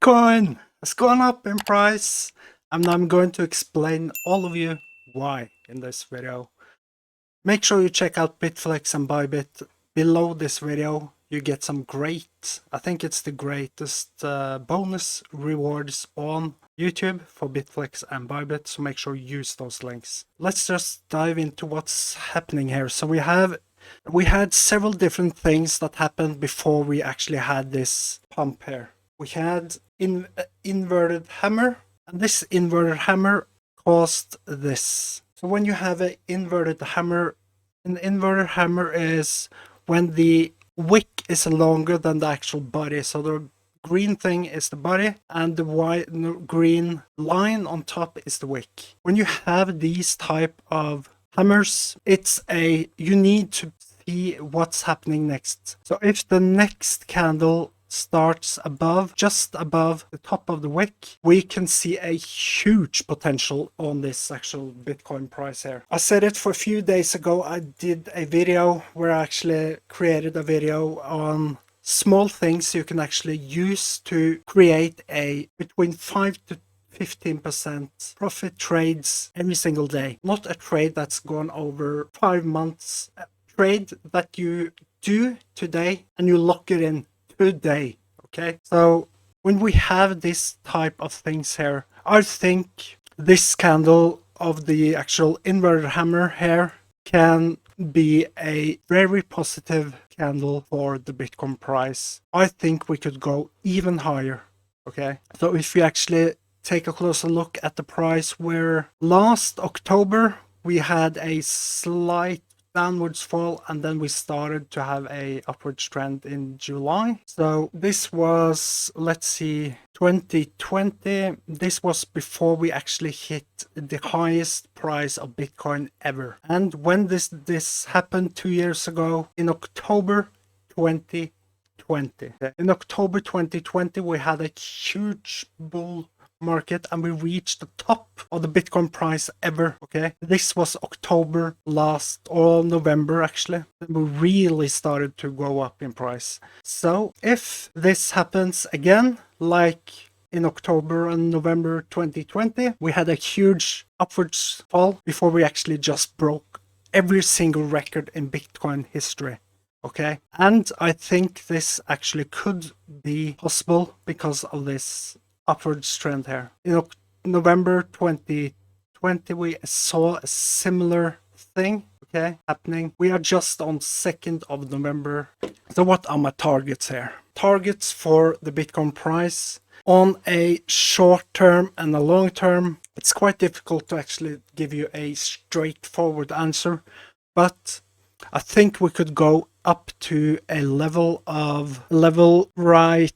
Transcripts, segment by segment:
Bitcoin has gone up in price, and I'm going to explain all of you why in this video. Make sure you check out Bitflex and Bybit. Below this video you get some great, I think it's the greatest bonus rewards on YouTube for Bitflex and Bybit, so make sure you use those links. Let's just dive into what's happening here. So we had several different things that happened before we actually had this pump here. We had inverted hammer, and this inverted hammer caused this. So when you have an inverted hammer, an inverted hammer is when the wick is longer than the actual body. So the green thing is the body and the white green line on top is the wick. When you have these type of hammers, you need to see what's happening next. So if the next candle starts just above the top of the wick, we can see a huge potential on this actual Bitcoin price here. I said it for a few days ago. I did a video where I actually created a video on small things you can actually use to create a between 5 to 15% profit trades every single day. Not a trade that's gone over 5 months, a trade that you do today and you lock it in today. Okay, so when we have this type of things here, I think this candle of the actual inverted hammer here can be a very positive candle for the Bitcoin price. I think we could go even higher. Okay, so if we actually take a closer look at the price, where last October we had a slight downwards fall and then we started to have a upwards trend in July. So this was, let's see, 2020. This was before we actually hit the highest price of Bitcoin ever. And when this happened 2 years ago, in October 2020. In October 2020 we had a huge bull market and we reached the top of the Bitcoin price ever. Okay, this was October last, or November actually, we really started to go up in price. So if this happens again like in October and November 2020, we had a huge upwards fall before we actually just broke every single record in Bitcoin history. Okay, and I think this actually could be possible because of this upwards trend here. In November 2020 we saw a similar thing, okay, happening. We are just on 2nd of November. So what are my targets here? Targets for the Bitcoin price on a short term and a long term. It's quite difficult to actually give you a straightforward answer, but I think we could go up to a level right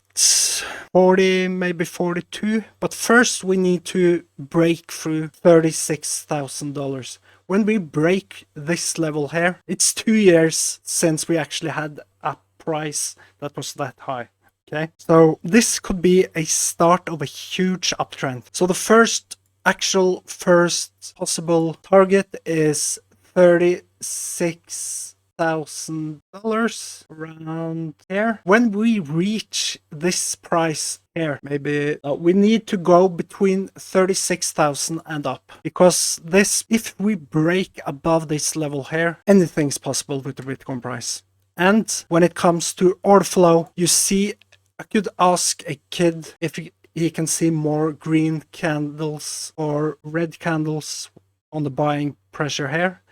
40, maybe 42. But first we need to break through $36,000. When we break this level here, it's 2 years since we actually had a price that was that high. Okay, so this could be a start of a huge uptrend. So the first possible target is $36,000 around here. When we reach this price here, maybe we need to go between 36,000 and up, because if we break above this level here, anything's possible with the Bitcoin price. And when it comes to order flow, you see, I could ask a kid if he can see more green candles or red candles on the buying pressure here.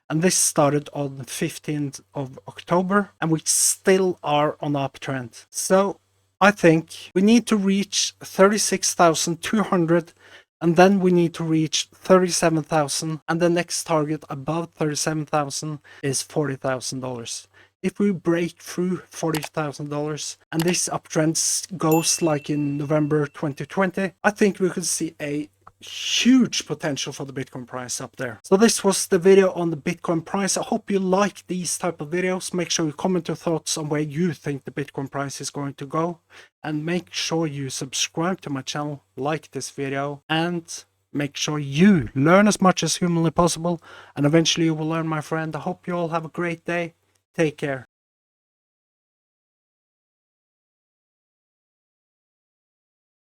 And this started on the 15th of October, and we still are on an uptrend. So I think we need to reach 36,200, and then we need to reach 37,000, and the next target above 37,000 is $40,000. If we break through $40,000 and this uptrend goes like in November 2020, I think we could see a huge potential for the Bitcoin price up there. So this was the video on the Bitcoin price. I hope you like these type of videos. Make sure you comment your thoughts on where you think the Bitcoin price is going to go, and make sure you subscribe to my channel, like this video, and make sure you learn as much as humanly possible, and eventually you will learn, my friend. I hope you all have a great day. Take care.